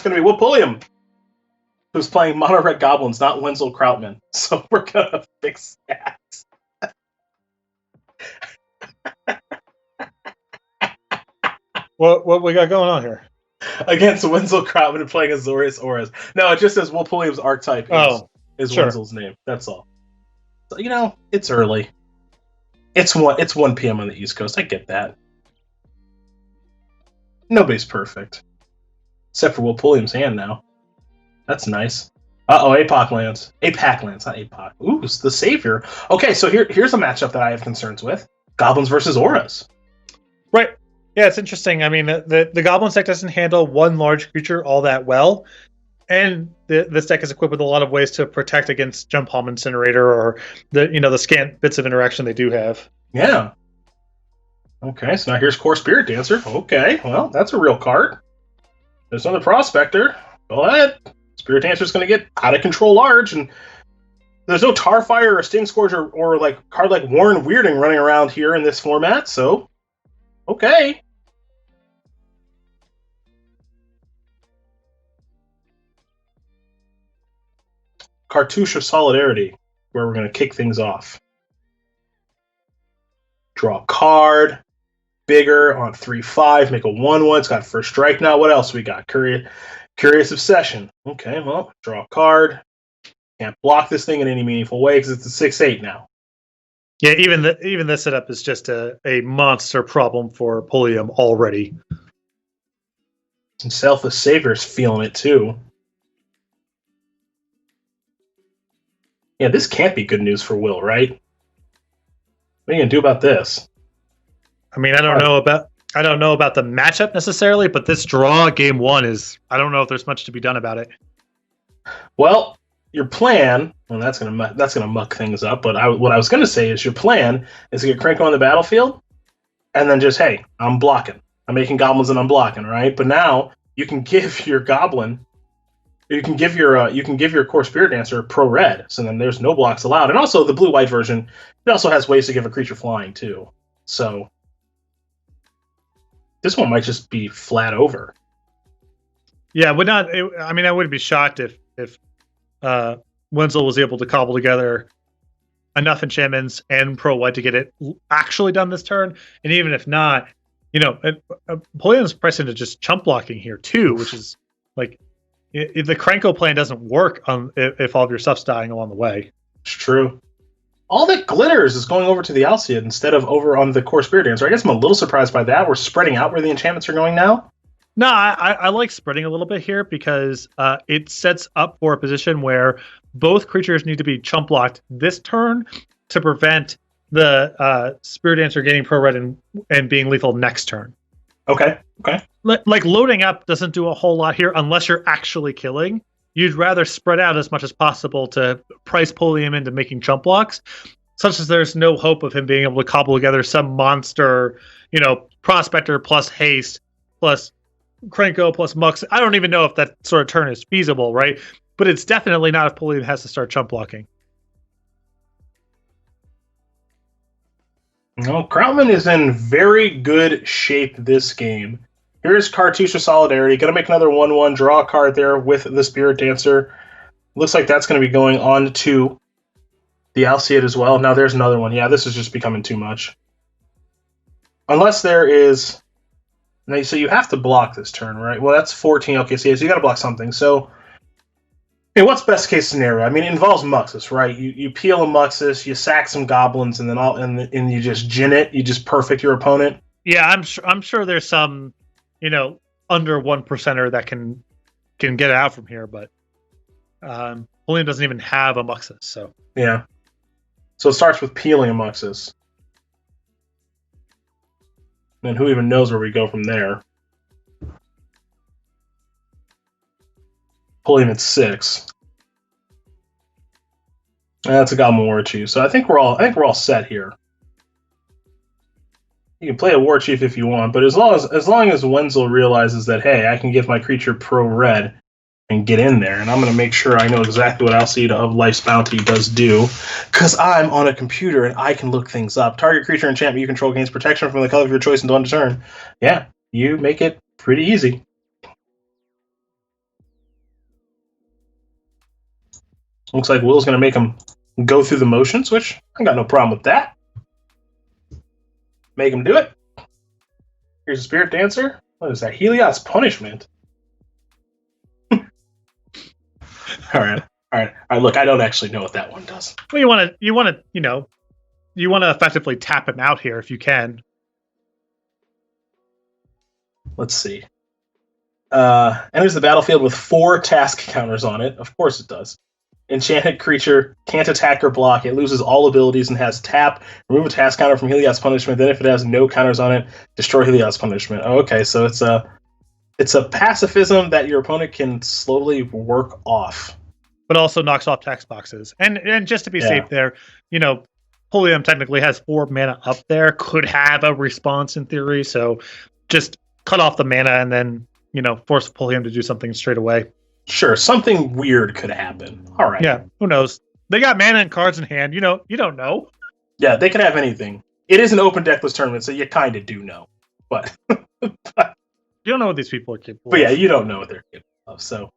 going to be Pulliam, who's playing Mono Red Goblins, not Wenzel Krautman. So we're going to fix that. What we got going on here? Against Wenzel Krautman playing Azorius Auras. No, it just says Pulliam's archetype is sure. Wenzel's name. That's all. So, it's early. It's 1 p.m. on the East Coast. I get that. Nobody's perfect. Except for Pulliam's hand now. That's nice. APOC lands. APAC lands, not APOC. Ooh, it's the savior. Okay, so here's a matchup that I have concerns with. Goblins versus Auras. Right. Yeah, it's interesting. I mean, the Goblin deck doesn't handle one large creature all that well. And this deck is equipped with a lot of ways to protect against Jump Palm Incinerator or the scant bits of interaction they do have. Yeah. Okay, so now here's Core Spirit Dancer. Okay, well, that's a real card. There's another Prospector. Go ahead. Spirit Dancer's going to get out of control large, and there's no Tarfire or Sting Scourge or like card like Warren Weirding running around here in this format, so okay. Cartouche of Solidarity, where we're going to kick things off. Draw a card. Bigger on 3/5. Make a 1/1. It's got first strike now. What else we got? Curious Obsession. Okay, well, draw a card. Can't block this thing in any meaningful way because it's a 6/8 now. Yeah, even this setup is just a monster problem for Pulliam already. And Selfless Savior's feeling it too. Yeah, this can't be good news for Will, right? What are you gonna do about this? I mean, I don't know about the matchup necessarily, but this draw game 1 is, I don't know if there's much to be done about it. Well, your plan, well, that's gonna muck things up. But what I was gonna say is your plan is to get Krenko on the battlefield, and then just, hey, I'm blocking. I'm making goblins and I'm blocking, right? But now you can give your goblin, you can give your Core Spirit Dancer pro red, so then there's no blocks allowed. And also the blue-white version, it also has ways to give a creature flying too. So this one might just be flat over. Yeah, I wouldn't be shocked if Wenzel was able to cobble together enough enchantments and pro white to get it actually done this turn. And even if not, Pulliam's pressing to just chump blocking here too, which is like the Krenko plan doesn't work if all of your stuff's dying along the way. It's true. All that glitters is going over to the Alseid instead of over on the Core Spirit Dancer. I guess I'm a little surprised by that. We're spreading out where the enchantments are going now. No, I like spreading a little bit here because it sets up for a position where both creatures need to be chump blocked this turn to prevent the Spirit Dancer getting pro red and being lethal next turn. Okay. Like loading up doesn't do a whole lot here unless you're actually killing. You'd rather spread out as much as possible to price Pulliam into making chump blocks, such as there's no hope of him being able to cobble together some monster, Prospector plus haste plus Krenko plus Mux. I don't even know if that sort of turn is feasible, right? But it's definitely not if Pulliam has to start chump blocking. No, Krautman is in very good shape this game. Here's Cartouche of Solidarity. Going to make another 1/1. Draw a card there with the Spirit Dancer. Looks like that's going to be going on to the Alseid as well. Now there's another one. Yeah, this is just becoming too much. Unless there is... So you have to block this turn, right? Well, that's 14. Okay, so you got to block something. So, what's best case scenario? I mean, it involves Muxus, right? You peel a Muxus, you sack some goblins, and then and you just gin it. You just perfect your opponent. Yeah, I'm sure there's some, under 1%er that can get out from here, but Pulliam doesn't even have a Muxus, so yeah. So it starts with peeling a Muxus. And who even knows where we go from there? Pulliam at 6. That's a Goblin War Chief. So I think we're all set here. You can play a War Chief if you want, but as long as Wenzel realizes that, hey, I can give my creature pro red and get in there, and I'm going to make sure I know exactly what Alseid of Life's Bounty does do, because I'm on a computer and I can look things up. Target creature enchantment you control gains protection from the color of your choice until end of turn. Yeah, you make it pretty easy. Looks like Will's going to make him go through the motions, which I got no problem with that. Make him do it. Here's a Spirit Dancer. What is that? Helios Punishment. All right. Look, I don't actually know what that one does. Well, you want to effectively tap him out here if you can. Let's see. Enters the battlefield with 4 task counters on it. Of course it does. Enchanted creature can't attack or block. It loses all abilities and has tap. Remove a task counter from Helios Punishment. Then if it has no counters on it, destroy Helios Punishment. Oh, okay, so it's a pacifism that your opponent can slowly work off. But also knocks off text boxes. And just to be safe there, Pulliam technically has 4 mana up there, could have a response in theory, so just cut off the mana and then, force Pulliam to do something straight away. Sure, something weird could happen. All right. Yeah, who knows? They got mana and cards in hand. You don't know. Yeah, they could have anything. It is an open deckless tournament, so you kind of do know. But you don't know what these people are capable of. But yeah, you don't know what they're capable of. So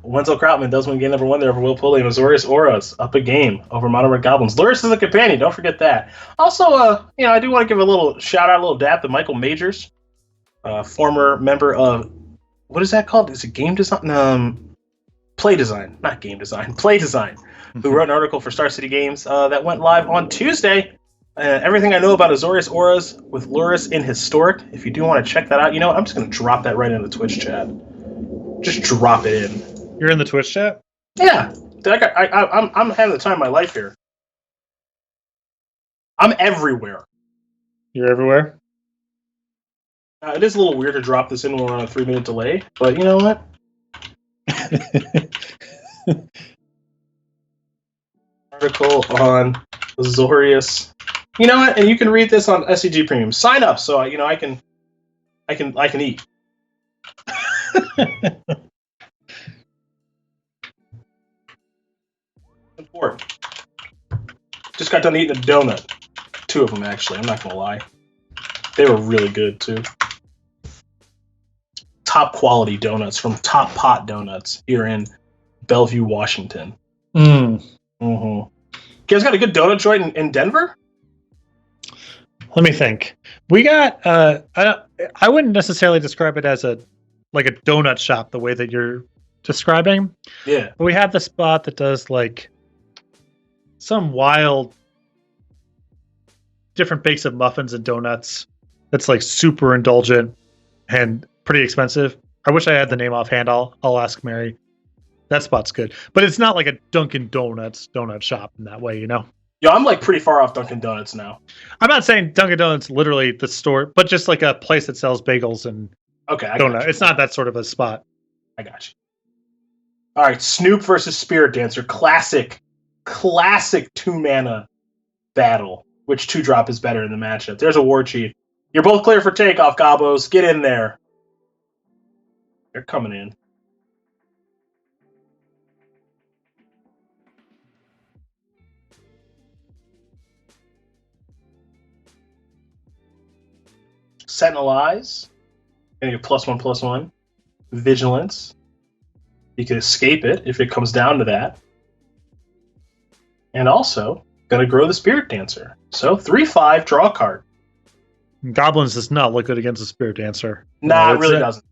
Wenzel Krautman does win game number 1 there over Will Pulliam. Azorius Auras up a game over Mono Red Goblins. Luris is a companion, don't forget that. Also, I do want to give a little shout out, a little dap to Michael Majors, former member of, what is that called? Is it game design? Play design, not game design. Play design. Who wrote an article for Star City Games that went live on Tuesday. Everything I know about Azorius Auras with Luris in Historic. If you do want to check that out, I'm just going to drop that right into the Twitch chat. Just drop it in. You're in the Twitch chat? Yeah. I'm having the time of my life here. I'm everywhere. You're everywhere? It is a little weird to drop this in when we're on a 3-minute delay, but you know what? Article on Azorius. You know what? And you can read this on SCG Premium. Sign up, so I can eat. Important. Just got done eating a donut. 2 of them, actually. I'm not gonna lie. They were really good too. Top quality donuts from Top Pot Donuts here in Bellevue, Washington. Mm-hmm. You guys got a good donut joint in Denver? Let me think. We got I wouldn't necessarily describe it as a donut shop the way that you're describing. Yeah. But we have the spot that does like some wild different bakes of muffins and donuts that's like super indulgent and pretty expensive. I wish I had the name offhand. I'll ask Mary. That spot's good. But it's not like a Dunkin' Donuts donut shop in that way, Yeah, I'm like pretty far off Dunkin' Donuts now. I'm not saying Dunkin' Donuts literally the store, but just like a place that sells bagels and donut. It's not that sort of a spot. I got you. All right, Snoop versus Spirit Dancer. Classic 2-mana battle. Which 2-drop is better in the matchup? There's a War Chief. You're both clear for takeoff, Gobos. Get in there. They're coming in. Sentinel Eyes. Gonna get +1/+1. Vigilance. You can escape it if it comes down to that. And also, gonna grow the Spirit Dancer. So 3/5, draw a card. Goblins does not look good against the Spirit Dancer. Nah, it really doesn't.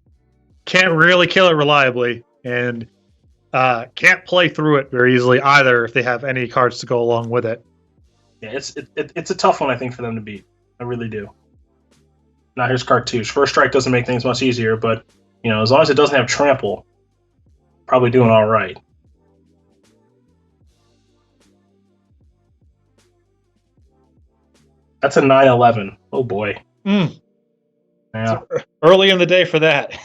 Can't really kill it reliably, and can't play through it very easily either if they have any cards to go along with it. Yeah, it's a tough one, I think, for them to beat. I really do. Now here's Cartouche. First Strike doesn't make things much easier, but as long as it doesn't have Trample, probably doing all right. That's a 9/11. Oh boy. Yeah. Early in the day for that.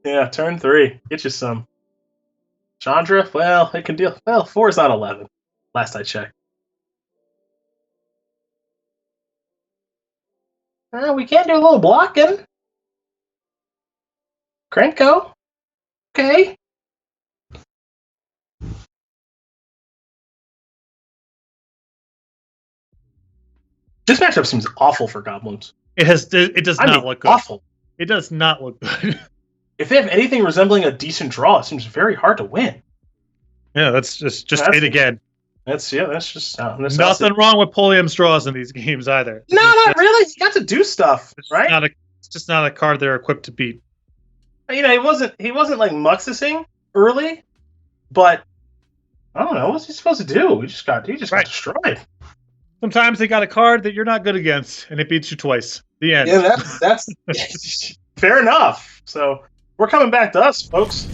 Yeah, turn 3. Get you some. Chandra, well, it can deal. Well, 4 is not 11. Last I checked. We can't do a little blocking. Krenko. Okay. This matchup seems awful for Goblins. It does not look good. Awful. It does not look good. if they have anything resembling a decent draw, it seems very hard to win. Yeah, that's just it again. That's just nothing wrong with Pulliam's draws in these games either. No, not really. You got to do stuff, right? It's just not a card they're equipped to beat. You know, he wasn't like Muxusing early, but I don't know, what's he supposed to do? He just got destroyed. Sometimes they got a card that you're not good against, and it beats you twice. The end. Yeah, that's fair enough. So we're coming back to us, folks.